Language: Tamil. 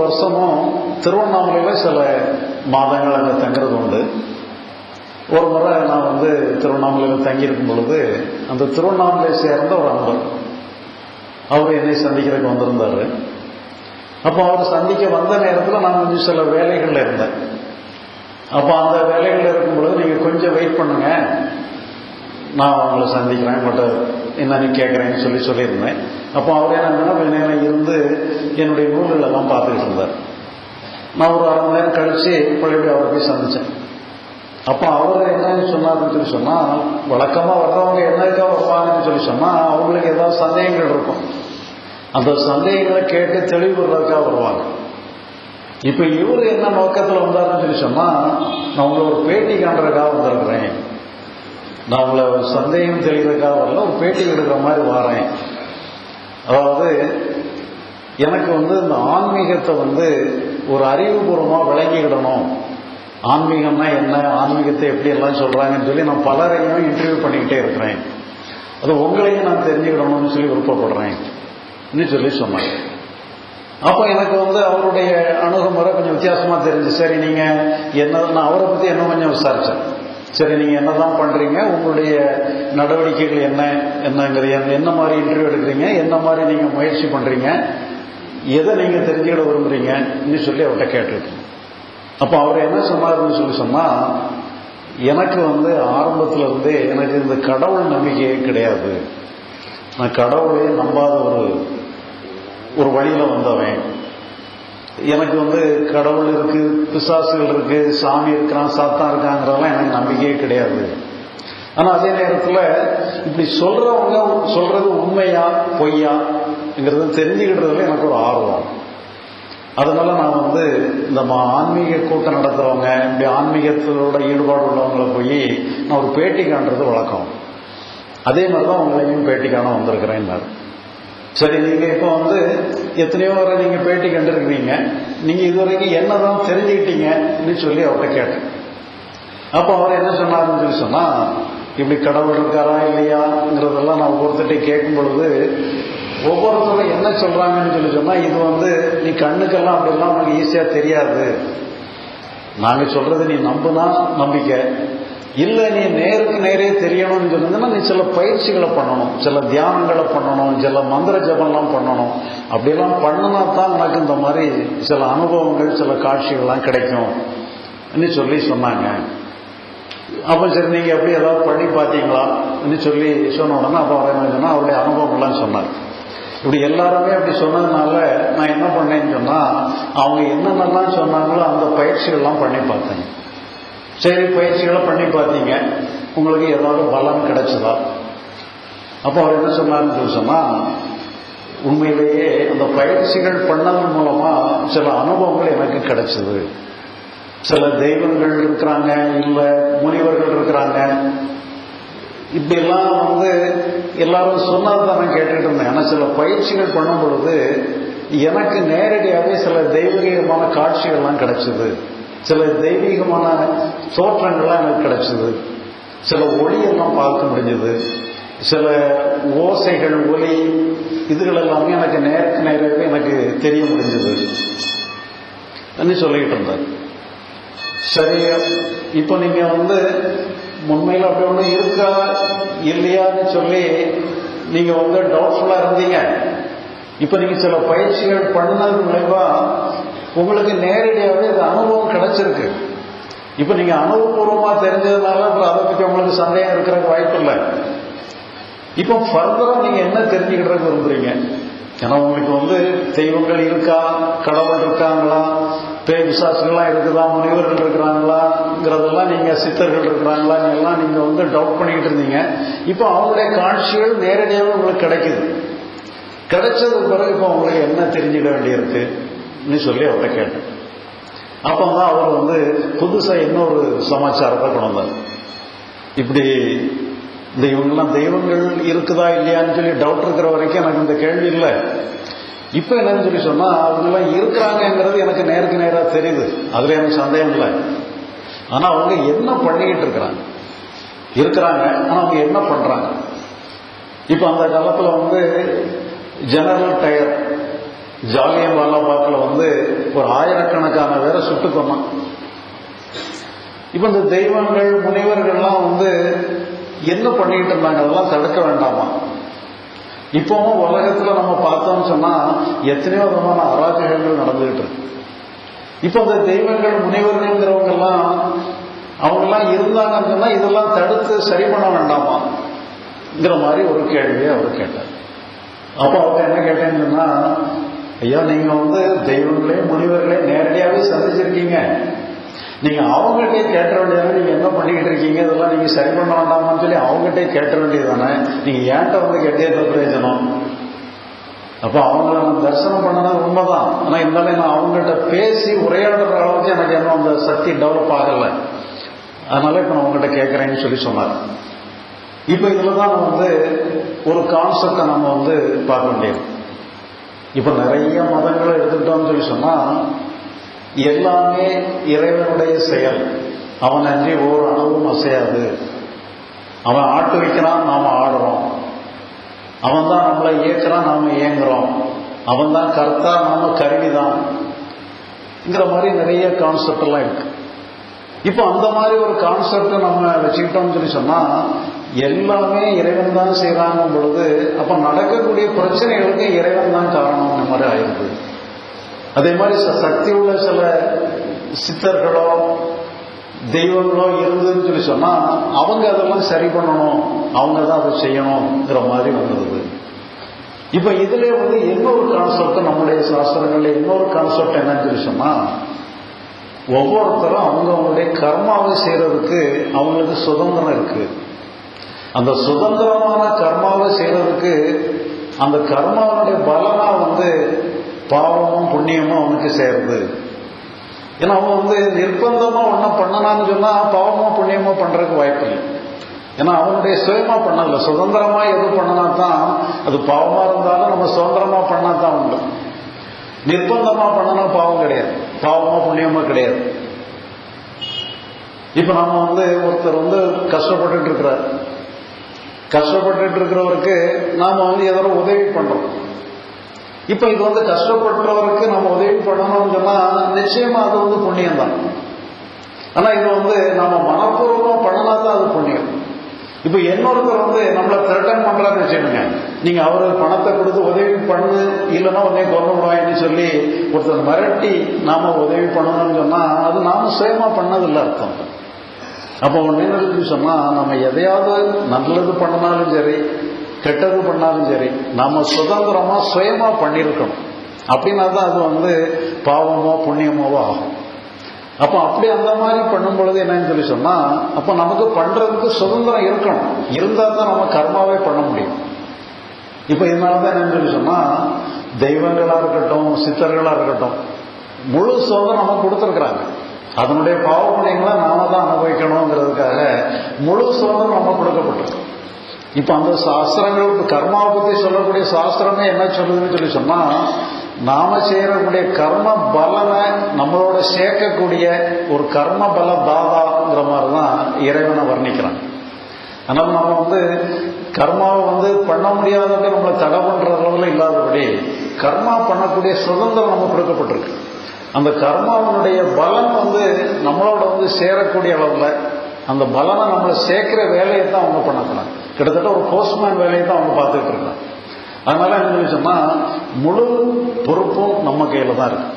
வருஷமும் திருவண்ணாமலையில சில மாதங்கள் அங்கே தங்குறது உண்டு. ஒரு முறை நான் திருவண்ணாமலையில் தங்கியிருக்கும் பொழுது அந்த திருவண்ணாமலையை சேர்ந்த ஒரு அன்பர் அவர் என்னை சந்திக்கிறதுக்கு வந்திருந்தாரு. அப்போ அவர் சந்திக்க வந்த நேரத்தில் நான் கொஞ்சம் சில வேலைகளில் இருந்தேன். அப்போ அந்த வேலைகளில் இருக்கும் பொழுது நீங்கள் கொஞ்சம் வெயிட் பண்ணுங்க, நான் அவங்களை சந்திக்கிறேன், பட் என்னன்னு கேட்குறேன்னு சொல்லியிருந்தேன். அப்போ அவர் என்ன கொஞ்ச நேரம் இருந்து என்னுடைய நூல்கள் எல்லாம் பார்த்துக்கிட்டு இருந்தார். நான் ஒரு அரை மணி நேரம் கழித்து பழையபடி அவரை போய் சந்தித்தேன். அப்போ அவர் என்னன்னு சொன்னார்னு சொன்னால், வழக்கமாக வர்றவங்க என்னதுக்காக வருவாங்கன்னு சொன்னால் அவங்களுக்கு ஏதாவது சந்தேகங்கள் இருக்கும். அந்த சந்தேகங்களை கேட்டு தெளிவுறதுக்காக வருவாங்க. இப்போ இவர் என்ன நோக்கத்தில் வந்தாருன்னு சொன்னால், நான் உங்களை ஒரு பேட்டி காண்றதுக்காக வந்திருக்கிறேன், நான் உங்களை சந்தேகம் தெளிவதற்காக வரல, ஒரு பேட்டி எடுக்கிற மாதிரி வாரேன். அதாவது எனக்கு இந்த ஆன்மீகத்தை ஒரு அறிவுபூர்வமாக விளங்கிக்கிடணும், ஆன்மீகம்னா என்ன, ஆன்மீகத்தை எப்படி எல்லாம் சொல்றாங்கன்னு சொல்லி நான் பலரையும் இன்டர்வியூ பண்ணிக்கிட்டே இருக்கிறேன். அது உங்களையும் நான் தெரிஞ்சுக்கிடணும்னு சொல்லி விருப்பப்படுறேன் சொல்லி சொன்னாங்க. அப்போ எனக்கு அவருடைய அணுகுமுறை கொஞ்சம் வித்தியாசமா தெரிஞ்சு. சரி, நீங்க என்ன, நான் அவரை பத்தி என்ன கொஞ்சம் விசாரிச்சேன். சரி, நீங்க என்னதான் பண்றீங்க, உங்களுடைய நடவடிக்கைகள் என்னங்கிறது, என்ன மாதிரி இன்டர்வியூ எடுக்கிறீங்க, என்ன மாதிரி நீங்க முயற்சி பண்றீங்க, எதை நீங்க தெரிஞ்சுக்கிட விரும்புறீங்கன்னு சொல்லி அவர்கிட்ட கேட்டிருக்கேன். அப்போ அவர் என்ன சொன்னாருன்னு சொன்னா, எனக்கு ஆரம்பத்துல இருந்தே எனக்கு இந்த கடவுள் நம்பிக்கையே கிடையாது, நான் கடவுளே நம்பாத ஒரு வழியில வந்தவன், எனக்கு கடவுள் இருக்கு, பிசாசுகள் இருக்கு, சாமி இருக்கிறான், சாத்தான் இருக்காங்கிறதெல்லாம் எனக்கு நம்பிக்கையே கிடையாது. ஆனா அதே நேரத்தில் இப்படி சொல்றவங்க சொல்றது உண்மையா பொய்யாங்கிறது தெரிஞ்சுக்கிட்டதுல எனக்கு ஒரு ஆர்வம். அதனால நான் இந்த ஆன்மீக கூட்டம் நடத்துறவங்க, இப்படி ஆன்மீகத்தோட ஈடுபாடு உள்ளவங்களை போய் நான் ஒரு பேட்டி காண்றது வழக்கம். அதே மாதிரிதான் உங்களையும் பேட்டி காண வந்திருக்கிறேன். சரி, நீங்க இப்போ எத்தனையோ வரை நீங்க பேட்டி கண்டிருக்கிறீங்க, நீங்க இதுவரைக்கும் என்னதான் தெரிஞ்சுக்கிட்டீங்கன்னு சொல்லி அவர்கிட்ட கேட்டேன். அப்போ அவர் என்ன சொன்னாருன்னு சொன்னா, இப்படி கடவுள் இருக்காரா இல்லையாங்கிறதெல்லாம் நான் ஒவ்வொருத்தட்டையும் கேட்கும் பொழுது ஒவ்வொருத்தரும் என்ன சொல்றாங்கன்னு சொன்னா, இது நீ கண்ணுக்கெல்லாம் அப்படிலாம் உனக்கு ஈஸியா தெரியாது, நாங்க சொல்றது நீ நம்புனா நம்பிக்கை இல்ல, நீ நேருக்கு நேரே தெரியணும்னு சொன்னீங்கன்னா நீ சில பயிற்சிகளை பண்ணணும், சில தியானங்களை பண்ணணும், சில மந்திர ஜபம்லாம் பண்ணணும். அப்படியெல்லாம் பண்ணினா தான் உனக்கு இந்த மாதிரி சில அனுபவங்கள், சில காட்சிகள்லாம் கிடைக்கும் சொல்லி சொன்னாங்க. அப்போ சரி, நீங்க எப்படி ஏதாவது பண்ணி பார்த்தீங்களான்னு சொல்லி சொன்ன உடனே அப்போ அவர் என்ன சொன்னா, அவருடைய அனுபவங்கள்லாம் சொன்னார். இப்படி எல்லாருமே அப்படி சொன்னதுனால நான் என்ன பண்ணேன்னு சொன்னா, அவங்க என்னென்னலாம் சொன்னாங்களோ அந்த பயிற்சிகள்லாம் பண்ணி பார்த்தேன். சரி, பயிற்சிகளை பண்ணி பார்த்தீங்க, உங்களுக்கு ஏதாவது பலன் கிடைச்சதா? அப்போ அவர் என்ன சொன்னார்னு சொன்னா, உண்மையிலேயே அந்த பயிற்சிகள் பண்ணதன் மூலமா சில அனுபவங்கள் எனக்கு கிடைச்சது. சில தெய்வங்கள் இருக்கிறாங்க, இல்ல முனிவர்கள் இருக்கிறாங்க, இப்படி எல்லாம் எல்லாரும் சொன்னதான் நான் கேட்டுக்கிட்டு இருந்தேன். ஆனா சில பயிற்சிகள் பண்ணும் பொழுது எனக்கு நேரடியாகவே சில தெய்வீகமான காட்சிகள்லாம் கிடைச்சது, சில தெய்வீகமான தோற்றங்கள்லாம் எனக்கு கிடைச்சது, சில ஒளியெல்லாம் பார்க்க முடிஞ்சது, சில ஓசைகள், ஒலி, இதுகள் எல்லாமே எனக்கு நேருக்கு நேராகவே எனக்கு தெரிய முடிஞ்சது சொல்லிக்கிட்டு இருந்தார். சரி, இப்போ நீங்க உண்மையில் அப்படி ஒண்ணு இருக்கா இல்லையான்னு சொல்லி நீங்க டவுட்ஃபுல்லா இருந்தீங்க. இப்ப நீங்க சில பயிற்சிகள் பண்ணது மூலமா உங்களுக்கு நேரடியாகவே அது அனுபவம் கிடைச்சிருக்கு. இப்ப நீங்க அனுபவபூர்வமா தெரிஞ்சதுனால அப்புறம் அதை பற்றி உங்களுக்கு சந்தேகம் இருக்கிறதுக்கு வாய்ப்பு இல்லை. இப்போ ஃபர்தரா நீங்க என்ன தெரிஞ்சுக்கிறதுக்கு விரும்புறீங்க? ஏன்னா உங்களுக்கு தெய்வங்கள் இருக்கா, கடவுள் இருக்காங்களா, பேய் பிசாசுகள்லாம் இருக்குதா, முனிவர்கள் இருக்கிறாங்களாங்கிறதெல்லாம், நீங்க சித்தர்கள் இருக்கிறாங்களா, எல்லாம் நீங்க டவுட் பண்ணிக்கிட்டு இருந்தீங்க. இப்போ அவங்களுடைய காட்சிகள் நேரடியாக உங்களுக்கு கிடைக்குது. கிடைச்சதுக்கு பிறகு இப்போ உங்களுக்கு என்ன தெரிஞ்சுக்க வேண்டியிருக்கு சொல்லி அவரை கேட்டேன். அப்பதான் அவர் புதுசா இன்னொரு சமாச்சாரத்தை கொண்டு வந்தார். இப்படி இந்த இவங்கெல்லாம் தெய்வங்கள் இருக்குதா இல்லையான்னு சொல்லி டவுட் இருக்கிற வரைக்கும் எனக்கு இந்த கேள்வி இல்லை. இப்ப என்னன்னு சொல்லி சொன்னா, அவங்கெல்லாம் இருக்கிறாங்கிறது எனக்கு நேருக்கு நேராக தெரியுது, அதுல எனக்கு சந்தேகம் இல்லை. ஆனா அவங்க என்ன பண்ணிக்கிட்டு இருக்கிறாங்க, ஆனா அவங்க என்ன பண்றாங்க? இப்ப அந்த காலத்துல ஜெனரல் டயர் ஜாலியன் வாலாபாக்கில் வந்து ஒரு ஆயிரக்கணக்கான பேரை சுட்டு கொன்னான். இப்ப இந்த தெய்வங்கள் முனிவர்கள்லாம் வந்து என்ன பண்ணிட்டு இருந்தாங்க? அதெல்லாம் தடுக்க வேண்டாமா? இப்பவும் உலகத்துல நம்ம பார்த்தோம்னு சொன்னா எத்தனையோ விதமான அராஜகங்கள் நடந்துகிட்டு இருக்கு. இப்ப இந்த தெய்வங்கள் முனிவர்கள்ங்கிறவங்க எல்லாம் அவங்கெல்லாம் இருந்தாங்கன்னு சொன்னா இதெல்லாம் தடுத்து சரி பண்ண வேண்டாமாங்கிற மாதிரி ஒரு கேள்வியை அவர் கேட்டார். அப்போ அவர் என்ன கேட்டேன்னு சொன்னா, ஐயா நீங்க வந்து தெய்வங்களே முனிவர்களே நேரடியாவே சந்திச்சிருக்கீங்க, நீங்க அவங்ககிட்டே கேட்ட வேண்டியதானே, நீங்க என்ன பண்ணிக்கிட்டு இருக்கீங்க, இதெல்லாம் நீங்க சரி பண்ண வேண்டாமான்னு சொல்லி அவங்ககிட்டே கேட்ட வேண்டியதானே, நீங்க ஏன்ட்ட வந்து கேட்டே பிரயோஜனம்? அப்ப அவங்கள நான் தரிசனம் பண்ணதான் உண்மைதான், ஆனா இருந்தாலும் நான் அவங்ககிட்ட பேசி உரையாடுற அளவுக்கு எனக்கு இன்னும் அந்த சக்தி டெவலப் ஆகலை, அதனால இப்ப நான் உங்ககிட்ட கேட்கறேன்னு சொல்லி சொன்னார். இப்ப இதுலதான் வந்து ஒரு கான்செப்டை நம்ம வந்து பார்க்க வேண்டியது. இப்ப நிறைய மதங்களை எடுத்துக்கிட்டோம்னு சொல்லி சொன்னா எல்லாமே இறைவனுடைய செயல், அவன் அன்றி ஒவ்வொரு அணுவும் அசையாது. அவன் ஆட்டு வைக்கிறான், நாம ஆடுறோம். அவன் தான் நம்மளை இயக்குறான், நாம இயங்குறோம். அவன் தான் கர்த்தா, நாம கருவிதான்ங்கிற மாதிரி நிறைய கான்செப்ட் எல்லாம் இருக்கு. இப்போ அந்த மாதிரி ஒரு கான்செப்ட் நம்ம வச்சுக்கிட்டோம்னு சொல்லி சொன்னா எல்லாமே இறைவன் தான் செய்யறாங்க பொழுது அப்ப நடக்கக்கூடிய பிரச்சனைகளுக்கு இறைவன் தான் காரணம் மாதிரி ஆயிருக்கு. அதே மாதிரி சக்தி உள்ள சில சித்தர்களோ தெய்வங்களோ இருந்துன்னு சொல்லி சொன்னா அவங்க அதெல்லாம் சரி பண்ணணும், அவங்க தான் அதை செய்யணுங்கிற மாதிரி வந்துடுது. இப்ப இதுல வந்து இன்னொரு கான்செப்ட் நம்முடைய சாஸ்திரங்கள்ல இன்னொரு கான்செப்ட் என்னன்னு சொல்லி சொன்னா, ஒவ்வொருத்தரும் அவங்களுடைய கர்மாவை செய்யறதுக்கு அவங்களுக்கு சுதந்திரம் இருக்கு. அந்த சுதந்திரமான கர்மாவை செய்யறதுக்கு அந்த கர்மாவுடைய பலனா வந்து பாவமும் புண்ணியமும் அவனுக்கு சேருது. ஏன்னா அவன் வந்து நிர்பந்தமா ஒன்ன பண்ணனான்னு சொன்னா பாவமோ புண்ணியமோ பண்றதுக்கு வாய்ப்பு இல்லை. ஏன்னா அவனுடைய சுயமா பண்ணல, சுதந்திரமா எது பண்ணனா தான் அது பாவமா இருந்தாலும் நம்ம சுதந்திரமா பண்ணா தான் உண்டு. நிர்பந்தமா பண்ணனா பாவம் கிடையாது, பாவமோ புண்ணியமோ கிடையாது. இப்ப நம்ம வந்து ஒருத்தர் வந்து கஷ்டப்பட்டு இருக்கிறார், கஷ்டப்பட்டு இருக்கிறவருக்கு நாம வந்து ஏதோ உதவி பண்றோம். இப்ப இது வந்து கஷ்டப்படுறவருக்கு நம்ம உதவி பண்ணணும்னு சொன்னா நிச்சயமா அது வந்து புண்ணியம் தான். ஆனா இது வந்து நம்ம மனப்பூர்வமா பண்ணனா தான் அது புண்ணியம். இப்ப இன்னொருத்தர் வந்து நம்மளை திரட்டன் பண்றாருன்னு வச்சுக்கோங்க, நீங்க அவருக்கு பணத்தை கொடுத்து உதவி பண்ணு, இல்லைன்னா உடனே கொண்டு விடுவாங்கன்னு சொல்லி ஒருத்தர் மிரட்டி நாம உதவி பண்ணணும்னு சொன்னா அது நாம சுயமா பண்ணதில்லை அர்த்தம். அப்போ ஒன்னு சொன்னா நம்ம எதையாவது நல்லது பண்ணாலும் சரி கெட்டது பண்ணாலும் சரி நம்ம சுதந்திரமா சுயமா பண்ணிருக்கணும். அப்படின்னா தான் அது வந்து பாவமோ புண்ணியமோவோ ஆகும். அப்போ அப்படி அந்த மாதிரி பண்ணும் பொழுது என்னன்னு சொல்லி சொன்னா அப்ப நமக்கு பண்றதுக்கு சுதந்திரம் இருக்கணும், இருந்தா தான் நம்ம கர்மாவே பண்ண முடியும். இப்ப இதனாலதான் என்னன்னு சொல்லி சொன்னா தெய்வங்களா இருக்கட்டும் சித்தர்களா இருக்கட்டும் முழு சுதந்திரம் நமக்கு கொடுத்துருக்குறாங்க. அதனுடைய பாவ புண்ணியங்களை நாம தான் அனுபவிக்கணுங்கிறதுக்காக முழு சுதந்திரம் நம்ம கொடுக்கப்பட்டிருக்கு. இப்ப அந்த சாஸ்திரங்களுக்கு கர்மாவை பத்தி சொல்லக்கூடிய சாஸ்திரமே என்ன சொல்லுதுன்னு சொல்லி சொன்னா நாம செய்யக்கூடிய கர்ம பலனை நம்மளோட சேர்க்கக்கூடிய ஒரு கர்ம பல தாதாங்கிற மாதிரிதான் இறைவனை வர்ணிக்கிறாங்க. அதனால நம்ம வந்து கர்மாவை வந்து பண்ண முடியாதவங்க நம்மளை தடை பண்ற அளவுல இல்லாதபடி கர்மா பண்ணக்கூடிய சுதந்திரம் நம்ம கொடுக்கப்பட்டிருக்கு. அந்த கர்மாவனுடைய பலன் வந்து நம்மளோட வந்து சேரக்கூடிய அளவுல அந்த பலனை நம்மளை சேர்க்கிற வேலையை தான் அவங்க பண்ணக்கூடாது. கிட்டத்தட்ட ஒரு போஸ்ட்மேன் வேலையை தான் அவங்க பார்த்துட்டு இருக்காங்க. அதனால என்ன சொன்னா முழு பொறுப்பும் நம்ம கையில தான் இருக்கு.